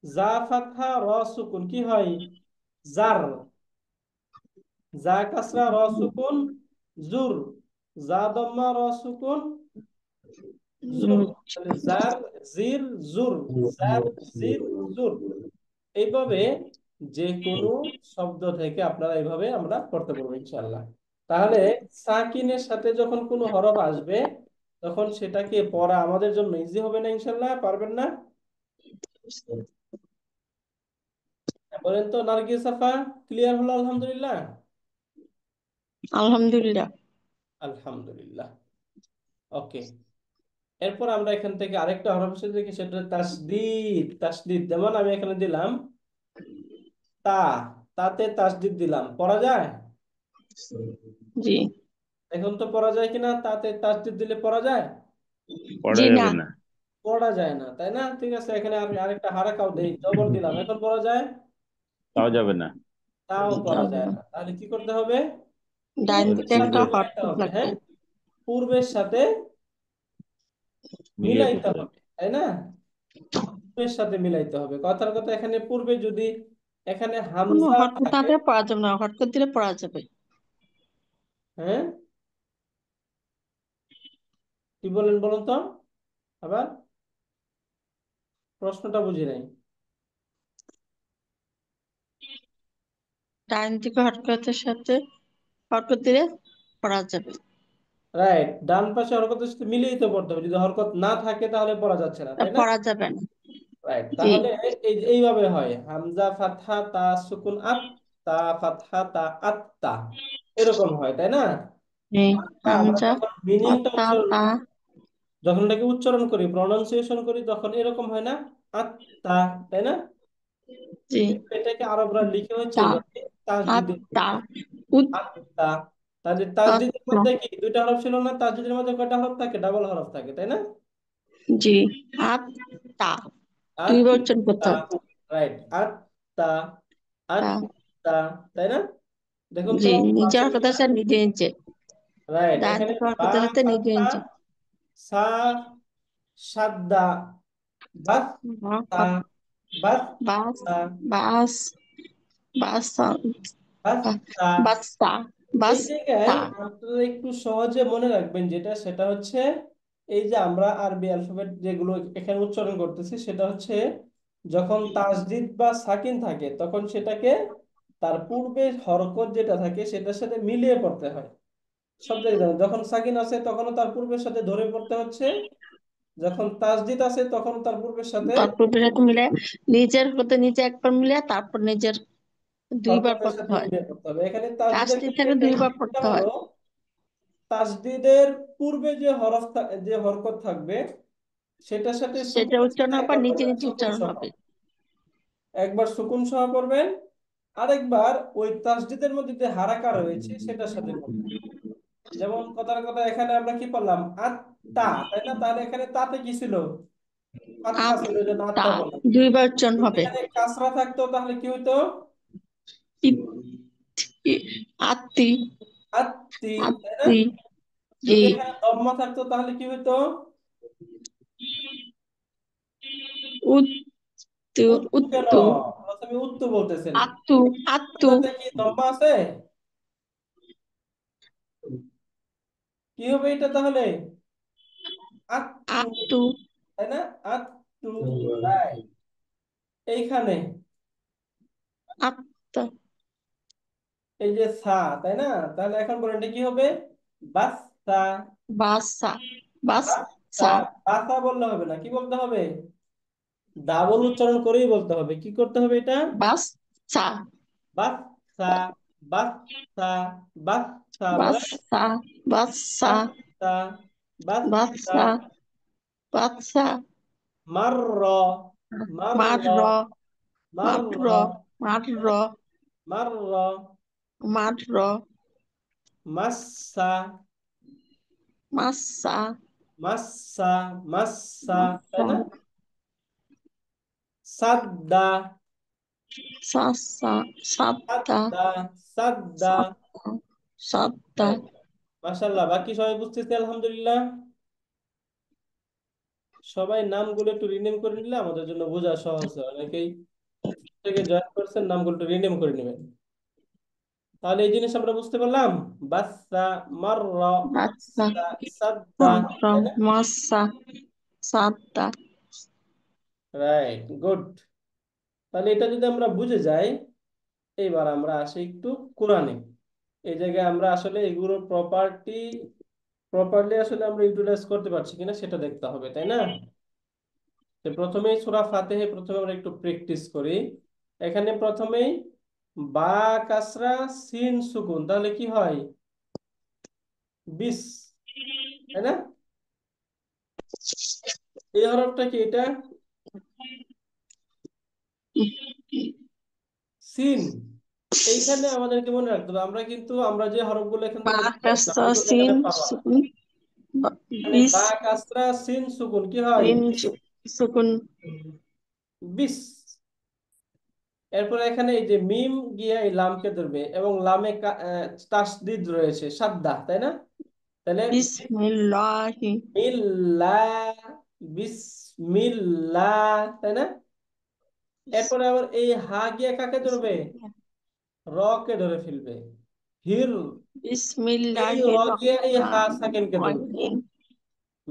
জা ফাতহা র সুকুন কি হয়? জার, জা কাসরা র সুকুন জুর, জা দম্মা র সুকুন জুর, তাহলে জার জির জুর, জার জির জুর। এইভাবে যে কোনো শব্দ থেকে আপনারা এইভাবে আমরা করতে পারবো ইনশাল্লাহ। তাহলে সাকিনের সাথে যখন কোনো হরফ আসবে তখন সেটাকে পড়া আমাদের জন্য ইজি হবে না ইনশাল্লাহ? পারবেন না? বলেন তো নার্গিস সাফা, ক্লিয়ার হলো? আলহামদুলিল্লাহ। আলহামদুলিল্লাহ। আলহামদুলিল্লাহ, ওকে। এরপর আমরা এখান থেকে আরেকটা হরফ এসে দেখি, সেটা তাসদিদ। তাসদিদ যেমন আমি এখানে দিলাম তা, তাতে তাসদিদ দিলাম, পড়া যায়? জি এখন তো পড়া যায় কিনা? তাতে তাসদিদ দিলে পড়া যায়? পড়া জি না যাবে না। পড়া যায় না, তাই না? ঠিক আছে, এখানে আমি আরেকটা হারাকাও দেই, জবর দিলাম, এখন পড়া যায়? তাও যাবে না। তাও পড়া যায় না। তাহলে কি করতে হবে? ডাইন পূর্বের দিকে সাথে একটা মিলাইতে হরকত হবে, লাগবে। হ্যাঁ, পূর্বের সাথে মিলিয়ে মিলাইতে পড়তে হবে। হবে, তাই না? পূর্বের সাথে মিলাইতে হবে। কথার কথা, এখানে পূর্বে যদি এখানে কোনো হামজা হরকত না থাকে, দিলে পড়া যাবে না, হরকত দিলে পড়া যাবে। হ্যাঁ, কি বলেন বলুন তো আবার, প্রশ্নটা বুঝি নাই। ডাইন দিকে হরকতের সাথে হরকত দিলে পড়া যাবে। রাইট, ডান পাশে হরকতের সাথে মিলিয়ে তো পড়তে হবে, যদি হরকত না থাকে তাহলে পড়া যাচ্ছে না, তাই না? পড়া যাবে না। রাইট, জি তাহলে এইভাবে হয়, হামজা ফাতহা তা সুকুন আত, তা ফাতহা তা আত্তা, এরকম হয়, তাই না? জি আমরা হামজা যখন মিনিংটা তা উচ্চারণ, তা যখন এটাকে উচ্চারণ করি, প্রনাউন্সিয়েশন করি, তখন এরকম হয় না? আত্তা, তাই না? জি কিন্তু এটাকে আরবরা লিখে হচ্ছে তা এইভাবে, তাসদিদের আত্তা উত আত্তা। তাহলে তাসদিদের আত্তা মধ্যে কি দুইটা হরফ ছিল না? তাসদিদের মধ্যে কয়টা হরফ থাকে? ডাবল হরফ থাকে, তাই না? জি আত্তা দুইবার উচ্চারণ করতে আত্তা, হবে। রাইট, আত্তা, তা আত্তা, তাই না? দেখুন তো জি নিজে আছে হরকতের কিনা? সাথে নিজে নিজে, রাইট, ডান এখানে দিকে বা হরকতের সাথে নিজে ফাতহা, নিজে। সা সাদ্দা, বাস তা, বাস বাস তা, বাস বাস বাস তা। বাস্তা এই জায়গায় বাস্তা আপনারা একটু সহজে মনে রাখবেন যেটা, সেটা হচ্ছে এই যে আমরা আরবি অ্যালফাবেট যেগুলো এখানে উচ্চারণ করতেছি, সেটা হচ্ছে যখন তাসদিদ বা সাকিন থাকে তখন সেটাকে তার পূর্বে হরকত যেটা থাকে সেটার সাথে মিলিয়ে পড়তে হয়। সব জায়গায় যখন সাকিন আছে তখনও তার পূর্বের সাথে ধরে পড়তে হচ্ছে, যখন তাসদিদ আছে তখন তার পূর্বের সাথে তারপর সাথে মিলে নিজের হতে নিজে একবার মিলে তারপর নিজের দুইবার হরকতের পড়তে সাথে হয়। মিলিয়ে পড়তে হবে। এখানে তাসদিদের তাসদিদ ক্ষেত্রে থেকে দুইবার টেকনিকটা পড়তে হলো, হয়। তাসদিদের পূর্বে যে যে হরকত থাকবে সেটার সাথে সেটা সুকুনের উচ্চারণ সাথে হওয়ার পর একবার নিজে পড়বেন, নিজে সুকুন উচ্চারণ সহ, হবে। একবার সুকুন সহ পড়বেন, আরেকবার ওই তাসদিদের মধ্যে যে হারাকা রয়েছে সেটার সাথে পড়বেন। যেমন কথার কথা, এখানে আমরা কি পড়লাম? আত্তা, তাই না? তাহলে এখানে তাতে কি ছিল? ফাতহা আপ ছিল, এই জন্য তা আত্তা বললাম। দুইবার উচ্চারণ যদি হবে। এখানে কাসরা থাকতো তাহলে কি হইতো? ইত- ই- আত্তি আত্তি, তাই না? আত্তি জি যদি এখানে দম্মা থাকতো তাহলে কি হইতো? উত্তু উত্তু। কেন উত্তু প্রথমে উত্তু বলতেছেন? আত্তু আত্তু উত্তুটাতে কি দম্মা আছে? কি হবে এটা তাহলে? আত্তু, আত্তু তাই না? আত্তু, রাইট। এইখানে আত্তা এই যে সা, তাই না? তাহলে এখন বলেন এটা কি হবে? বাসা। বাসা বাসা। বাসা বাসা বললে হবে না, কি বলতে হবে? ডাবল উচ্চারণ করেই বলতে হবে। কি করতে হবে এটা? বাসা বাসা। বাসা। বাসা বলে। বাসা বাসা বাসা। বাসা। বাসা বাসা মারর। মারর। মার মারর। মার মার মারর। মার মাসা। মাসা মাসা। মাসা, তাই না? সাদ্দা। সাসা সাতটা সাদ্দা। সাদ্দা। সাতটা সাতটা মাশাআল্লাহ, বাকি সবাই বুঝতেছে আলহামদুলিল্লাহ। সবাই নামগুলো একটু রিনেম করে নিলে আমাদের জন্য বোঝা সহজ হয়। অনেকেই থেকে জয়েন করছেন, নামগুলো একটু রিনেম করে নেবেন। তাহলে এই জিনিস আমরা বুঝতে পারলাম। বাসা। মাররা। বাচ্চা মাসা। সাদ্দা, তাই না? মাসা সাতটা রাইট, গুড। তাহলে এটা যদি আমরা বুঝে যাই, এইবার আমরা আসি একটু কোরআনে। এই জায়গায় আমরা আসলে এগুলোর প্রপারলি আসলে আমরা ইউটিলাইজ করতে পারছি কিনা সেটা দেখতে হবে, তাই না? তো প্রথমেই সূরা ফাতিহা প্রথমে আমরা একটু প্র্যাকটিস করি। এখানে প্রথমেই বা কাসরা সিন সুকুন, তাহলে কি হয়? বিস, তাই না? এই হরফটা কি এটা? সিন। এইখানে আমাদেরকে মনে রাখতে হবে, আমরা যে হরফগুলো এখান থেকে দেখতে পাচ্ছি, বাকাসা হরফগুলো সিন এখানে পাবা। সুকুন মানে বিস বা কাসরা সিন সুকুন কি হয়? সিন সুকুন বিস। এরপর এখানে এই যে মিম গিয়ে এই লামকে ধরবে এবং লামে তাসদিদ রয়েছে, সাদ্দা, তাই না? তাহলে বিসমিল্লাহি বিসমিল্লাহ। বিসমিল্লাহ, তাই না? এরপরে আবার এই হা গিয়ে কাকে ধরবে? র কে ধরে ফেলবে। হির। এই র বিসমিল্লাহির গিয়ে এই হা রহমানির সাকিনকে ধরবে। রহিম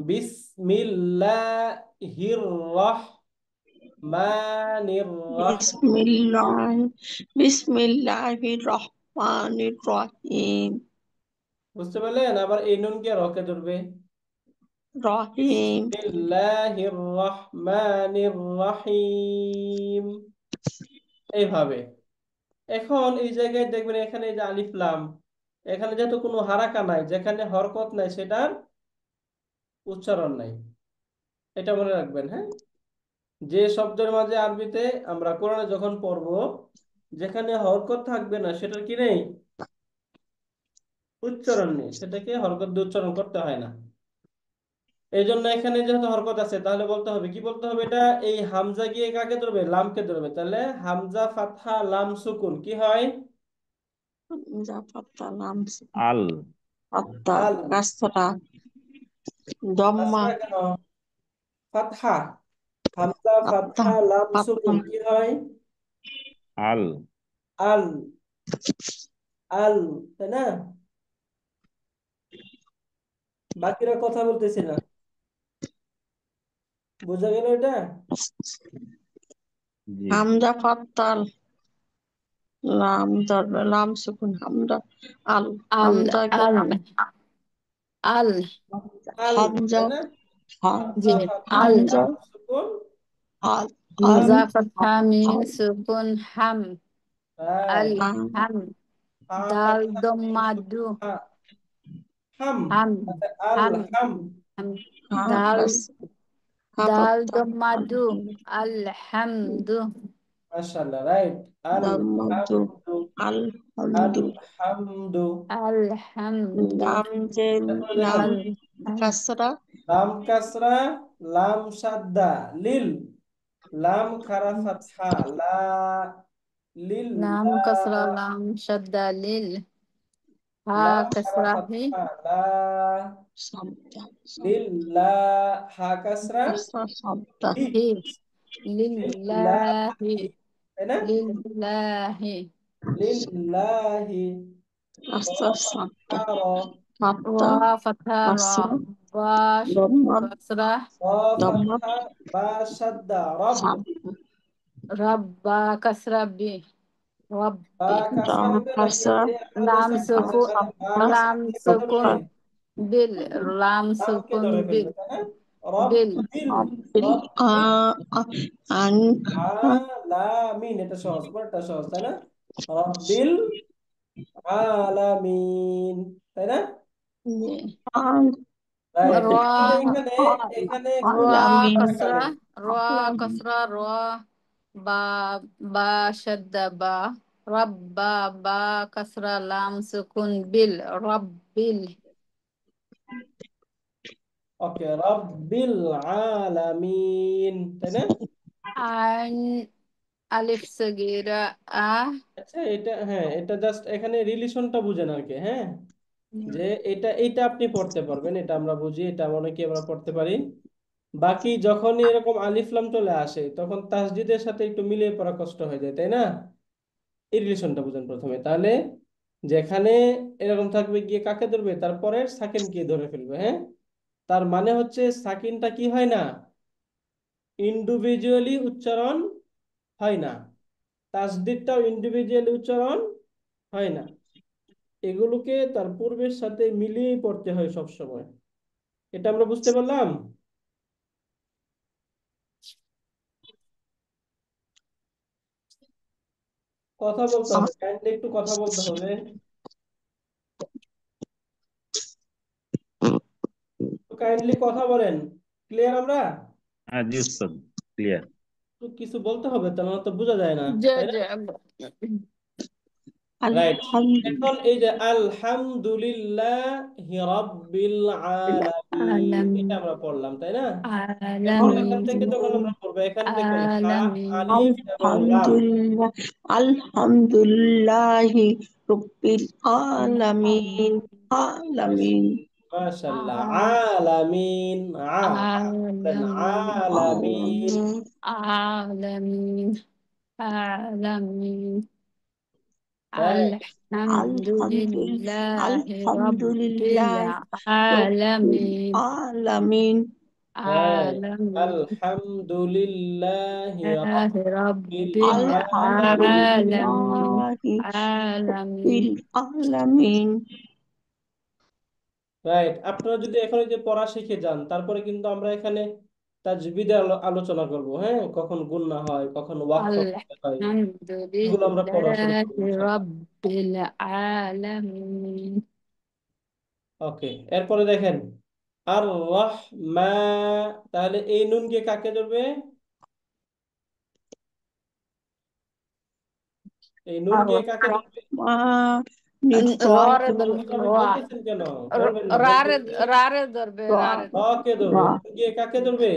বিসমিল্লাহির রহমানির রহিম। বিসমিল্লাহির রহমানির রহিম বুঝতে পারলেন? আবার এই নুন গিয়ে র কে ধরবে। রহিম বিসমিল্লাহির রহমানির রহিম। এইভাবে। এখন এই জায়গায় দেখবেন এখানে এই যে আলিফ লাম, এখানে যেহেতু কোনো হারাকা নাই, যেখানে হরকত নাই সেটার উচ্চারণ নাই। এটা মনে রাখবেন, হ্যাঁ? যে শব্দের মাঝে আরবিতে আমরা কোরআনে যখন পড়ব, যেখানে হরকত থাকবে না সেটার কি নেই? উচ্চারণ নেই, সেটাকে হরকত দিয়ে উচ্চারণ করতে হয় না। এই জন্য এখানে যেহেতু হরকত আছে, তাহলে বলতে হবে, কি বলতে হবে এটা? এই হামজা গিয়ে কাকে ধরবে? লামকে ধরবে। তাহলে হামজা ফাতহা লাম সুকুন কি হয়? জাফাতা লাম আল। আত্তা আল। কাসরা দম্মা তাছাড়া কেন? ফাতহা। হামজা আত্তা ফাতহা লাম আত্তা সুকুন কি হয়? আল। আল। আল, তাই না? বাকিরা কথা বলতেছে না, বোঝা গেল এটা? জি। হামজা ফাত্তাল লাম ধরবে লাম সুকুন হামজা আল আল হামজা কে আল আল আল, হামজা তাই না? জি হামজা ফাতহা আল হামজা লাম সুকুন আল আল হামজা ফাতহা মিম আল সুকুন হাম আল রাইট। হাম হাম হা দাল ফাতহা মিম দম্মা দু সুকুন হা। হাম। হাম তাতে আল হাম হাম। হাম হা দাল কাস হা দাল ফাত্তা দম্মা আল দু আল হামদু মাশাআল্লাহ, রাইট। আল দাম্মাদু হামদু। আল আল হামদু হামদু। আল হামদু লাম যে তারপরে লাম দেখেন, আল হাম কাসরা লাম কাসরা লাম সাদ্দা লিল। লাম খারা ফাতহা লা। লাম লিল্লাহ। কাসরা লাম শাদ্দা লিল হা লাম খারা কাসরা হি ফাতহা লা। সাবদা লিল্লাহ। হা কাসরা কাসরা সাবদা লি। হি লিল্লাহি লিল্লাহি, তাই না? লিল্লাহি লিল্লাহি। কাসরা সাবদা র। সাবদা ওয়া ফাতহা রা কাসরা বা দম্মা কাসরা র দম্মা ফাতহা বা সাদ্দা রব। সাবদা রাব্বা কাসরা বি বা ربي কাসরা হবে নাকি kasra এই আমাদের لام সাকিন سكون সেখানে বা لام কে ধরবে? سكون بال لام লামকে سكون ধরে بال ফেলবে তাই না? بال রব্বিল rabbil রব্বিল an আলামিন, এটা সহজ, বড়টা সহজ তাই না? রব্বিল আলামিন, তাই না? an right. এরপরে را এখানে এখানে কোন را alamin হারাকা كسرة নেই। را كسرة را با با شدة با رب با با كسرة لام سكون بال رب بال ওকে, রব্বিল আলামিন, তাই না? عين ألف صغيرة আচ্ছা, এটা হ্যাঁ, এটা জাস্ট এখানে রিলেশনটা বুঝেন আর কি, হ্যাঁ, যে এটা আপনি পড়তে পারবেন, এটা আমরা বুঝি, এটা অনেকে আমরা পড়তে পারি। বাকি যখনই এরকম আলিফ লাম চলে আসে তখন তাসদিদের সাথে একটু মিলিয়ে পড়া কষ্ট হয়ে যায়, তাই না? এই রিলেশনটা বুঝেন প্রথমে, তাহলে যেখানে এরকম থাকবে গিয়ে কাকে ধরবে, তারপরে সাকিন গিয়ে ধরে ফেলবে, হ্যাঁ। তার মানে হচ্ছে সাকিনটা কি হয় না, ইন্ডিভিজুয়ালি উচ্চারণ হয় না, তাসদিদটাও ইন্ডিভিজুয়ালি উচ্চারণ হয় না, এগুলোকে তার পূর্বের সাথে মিলিয়ে পড়তে হয় সব সময়। এটা আমরা বুঝতে পারলাম। কথা বলতে হবে, কাইন্ডলি একটু কথা বলতে হবে। কাইন্ডলি কথা বলেন, ক্লিয়ার আমরা? হ্যাঁ জি উস্তাদ, ক্লিয়ার। তো কিছু বলতে হবে, তা না তো বোঝা যায় না, ج তাই ج না? রাইট। এখন এই যে আলহামদুলিল্লাহি রাব্বিল আলামিন, এটা عالمين আমরা পড়লাম, তাই না? এখন এখান থেকে عالمين যখন আমরা পড়বো, এখানে দেখেন হা, عالمين আলিফ এবং লাম। alhamdulillahi rabbil alamin মাশ- alamin মাশাআল্লাহ, আলামিন, বলেন عالمين আলামিন। عالمين عالمين right. الحمد لله رب alhamdulillahi rabbil العالمين alamin right. عالمين আলহামদুলিল্লাহি الله رب রাব্বিল আলামিন। العالمين alhamdulillahi عالمين rabbil alamin রাইট। আপনারা যদি এখন এই যে পড়া শিখে যান, তারপরে কিন্তু আমরা এখানে তাজবিদে আলোচনা করব, হ্যাঁ, কখন গুণনা হয়, কখন ওয়াকফ করতে হয়, الحمد এগুলো আমরা পড়া শুরু لله করবো ইনশাআল্লাহ। رب العالمين ওকে, এরপরে দেখেন আর রহমা, তাহলে এই নুন কে কাকে ধরবে? এই নুন কে কাকে ধরবে? rahmanir আমি বলতেছেন কেন? ধরবেন না, رارد বলতেছি। رارد ضربة رارد কে ধরবে, নুন কে কাকে ধরবে?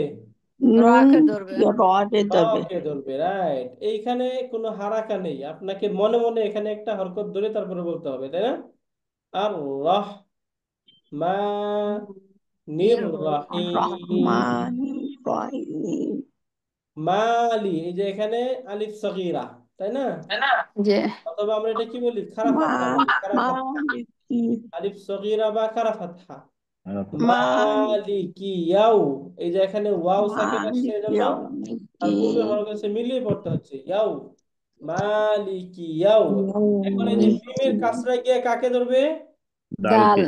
nun راك ضربة rode দেবে কে ধরবে, রাইট। এইখানে কোনো হারাকা নেই, আপনাকে মনে মনে এখানে একটা হরকত ধরে তারপরে বলতে হবে, তাই না? আর রহমানির রহিম। rahmanir rahim মালি, এই যে এখানে আলিফ সগীরা, তাই না? جي অথবা আমরা এটা কি বলি, খারা ফাতহা বলি, খারা ফাতহা, maliki আলিফ সগীরা বা খারা ফাতহা। আরাফাত। malik মালিকি ইয়াও, এই যে এখানে ওয়াও সাকিন আসছে, malik এজন্য তার পূর্বে yaumiddin হরফ আছে মিলিয়ে পড়তে হচ্ছে, ইয়াও মালিকি ইয়াও। এখন এই যে মিমের yaumiddin কাছরায় গিয়ে কাকে ধরবে? দালকে।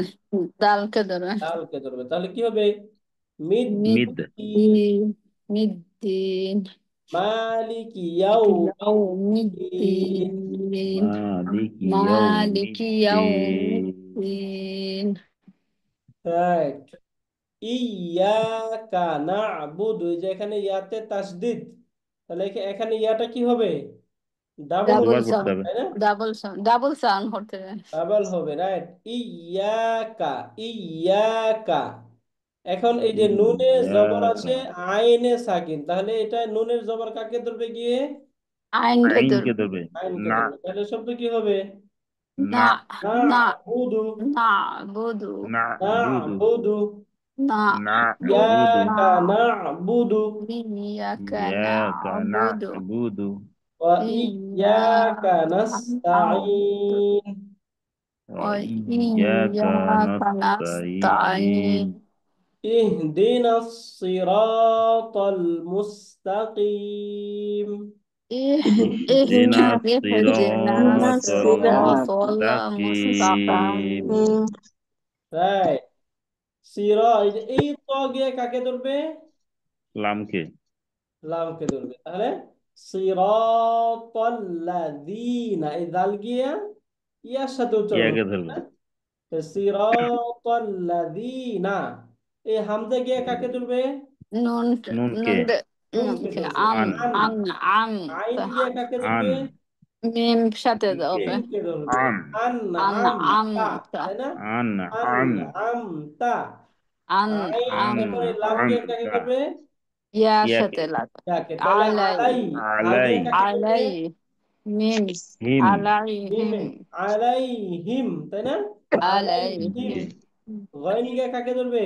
دال دال كده দালকে ধরবে, তাহলে কি হবে? মিদ মিদ। مدين مدين মালিকি يوم ইয়াউমিদ্দিন। الدين মালিকি مالك يوم ইয়াউমিদ্দিন। الدين রাইট। ইয়াকা না'বুদু, এই যে এখানে ইয়াতে তাসদিদ, তাহলে এখানে ইয়াটা কি হবে? ডাবল হবে, ডাবল দুবার পড়তে সাউন্ড হবে। তাই না? ডাবল সাউন্ড করতে হবে ডাবল হবে, রাইট। ইয়াকা ইয়াকা। এখন এই যে নুনে জবর ইয়াকা। আছে, আইনে সাকিন, তাহলে এটা নুনের জবর কাকে ধরবে গিয়ে? আইনকে আইনকে ধরবে ধরবে। আইনকে না। ধরবে, তাহলে শব্দ কি হবে? না না। না না'বুদু না বুধু না বুদু। না'বুদু না না বুদু। না ইয়াকা না'বুদু ইয়াকা ইয়াকা না না'বুদু বুদু। ওয়া ইয়াকা ইয়াকা না'বুদু নাস্তাঈন। وإياك وإياك نستعين. نستعين اهدنا الصراط المستقيم. اهدنا اهدنا الصراط الصراط المستقيم রাইট। সিরা, এই ত গিয়ে কাকে ধরবে? লামকে লামকে ধরবে। তাহলে সিরাতাল্লাযীনা, এই দাল গিয়া ইয়ার সাথে উচ্চারণ ইয়াকে হবে ধরবে না? তো সিরাতাল্লাযীনা, এই হামজা গিয়া কাকে ধরবে? নুন নুনকে নুন নুনকে ধরবে। আম আন আন, আম আম আইন গিয়া কাকে আন ধরবে? মিম সাথে মিমকে হবে মিমকে ধরবে। আন আন, আম আম আম তা, তাই না? আন আন, আম আম তা, আন আইন। আম এরপরে লাম আন গিয়া কাকে ধরবে? ইয়ার ইয়াকে সাথে লাগবে যাকে। তাহলে আলাই আলাই, হা আলাই গিয়া কাকে ধরবে? আলাই মিম হিম আলাইহিম মিমে, আলাইহিম, তাই না? আলাইহিম। আলাইহিম গইন গিয়া কাকে ধরবে?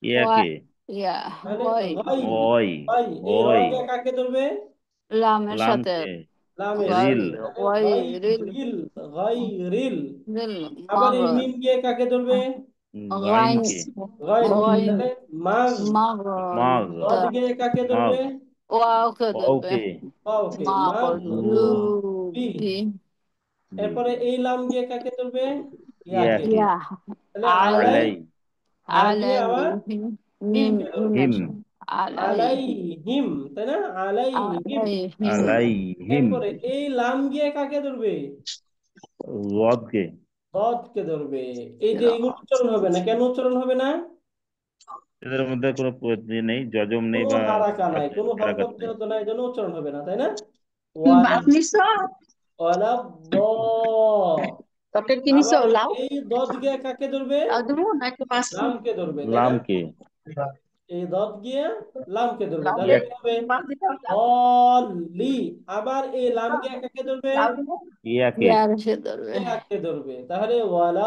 ওয়া ইয়াকে ইয়া তাহলে ওই গাই, ওই গাই, এই র ওই গিয়া কাকে ধরবে? লামের সাথে লামকে লামের গাই রিল সাথে। তাহলে ওয়াই রিল গাইরিল, গাইরিল। রিল আবার এই মাগর মিম গিয়ে কাকে ধরবে? গাইন গাইনকে গাইন। গাইন তাহলে মাগ। মাগ দদ গিয়ে কাকে মাগ ধরবে? ওয়াওকে ধরবে ওকে ওকে, মাগ রু বি। মাগরুবি বি এরপরে এই লাম গিয়ে কাকে ধরবে? ইয়াকে। ইয়াকে ইয়া তাহলে আলাই আলাই, আলাই হা গিয়ে আবার আলাইহিম মিম মিমকে ধরবে। মিমের হিম আলাইহিম আলাইহিম, তাই না? আলাইহিম। আলাইহিম আলাইহিম এরপরে এই লাম গিয়ে কাকে ধরবে? ওয়াদকে দদকে ধরবে। এই যে এগুলো উচ্চারণ হবে না, কেন উচ্চারণ হবে না? এদের মধ্যে কোনো নেই জজম নেই কোনো বা হারাকা নাই, কোনো হারাকাত হরকত নেই যেহেতু নাই, জন্য উচ্চারণ হবে না, তাই না? জি ওয়ালা দ। তোকে কি নিছো আবার লাউ এই দদ গিয়ে কাকে ধরবে? লাউ দেবো নাকি পাঁচ লামকে ধরবে, তাই না? লামকে এই দদ গিয়ে লামকে ধরবে। লাউ তাহলে ইয়াক কি হবে? লাউ দিতে লাউ অলি। আবার এই লাম গিয়ে কাকে ধরবে? লাউ দেবো ইয়াকে ইয়ার সে ধরবে ইয়াকে ধরবে। তাহলে ওয়ালা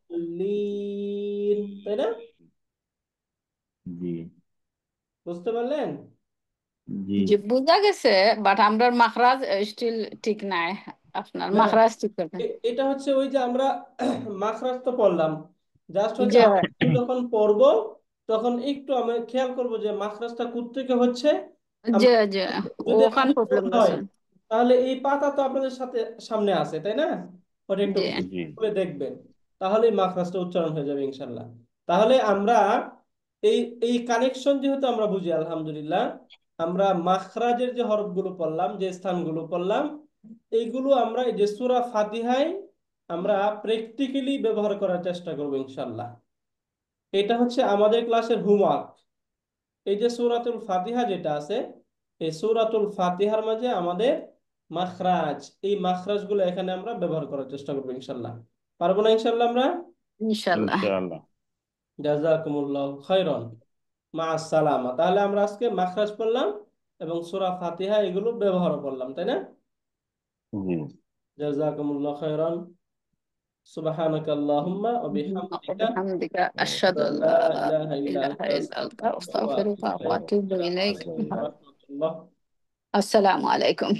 দলিন, তাই না? জি বুঝতে পারলেন? জি জি বুঝা গেছে বাট আমরার মাখরাজ স্টিল ঠিক নাই আপনার না, মাখরাজ ঠিক করবেন এটা হচ্ছে ওই যে আমরা মাখরাজ তো পড়লাম, জাস্ট হচ্ছে যে আমরা যখন পড়ব তখন একটু আমরা খেয়াল করব যে মাখরাজটা কোত্থেকে হচ্ছে। যে আমরা যে যদি ওখান আমাদের প্রবলেম মনে হয়, আছে তাহলে এই পাতা তো আপনাদের সাথে সামনে আছে, তাই না? ওটা একটু যে জি খুলে দেখবেন, তাহলেই মাখরাজটা উচ্চারণ হয়ে যাবে ইনশাল্লাহ। তাহলে আমরা এই এই কানেকশন যেহেতু আমরা বুঝি আলহামদুলিল্লাহ, আমরা মাখরাজের যে হরফগুলো পড়লাম, যে স্থানগুলো পড়লাম, এইগুলো আমরা এই যে সূরা ফাতিহায় আমরা প্র্যাকটিক্যালি ব্যবহার করার চেষ্টা করবো ইনশাল্লাহ। এটা হচ্ছে আমাদের ক্লাসের হোমওয়ার্ক। এই যে সূরাতুল ফাতিহা যেটা আছে, এই সূরাতুল ফাতিহার মাঝে আমাদের মাখরাজ, এই মাখরাজগুলো এখানে আমরা ব্যবহার করার চেষ্টা করবো ইনশাল্লাহ। পারবো না ইনশাল্লাহ আমরা? ইনশাল্লাহ ইনশাআল্লাহ জাযাকুমুল্লাহু খাইরান, মা আসসালামা। তাহলে আমরা আজকে মাখরাজ পড়লাম এবং সূরা ফাতিহা এগুলো ব্যবহার করলাম, তাই না? জি জাযাকুমুল্লাহু খাইরান। সুবহানাকা আল্লাহুম্মা ওয়া বিহামদিকা وبحمدك আশহাদু أشهد আন أن লা لا ইলাহা ইল্লা إله আনতা إلا أنت আস্তাগফিরুকা ওয়া أستغفرك আতুবু ইলাইক। وأتوب إليك আসসালামু আলাইকুম ওয়া রাহমাতুল্লাহ। السلام عليكم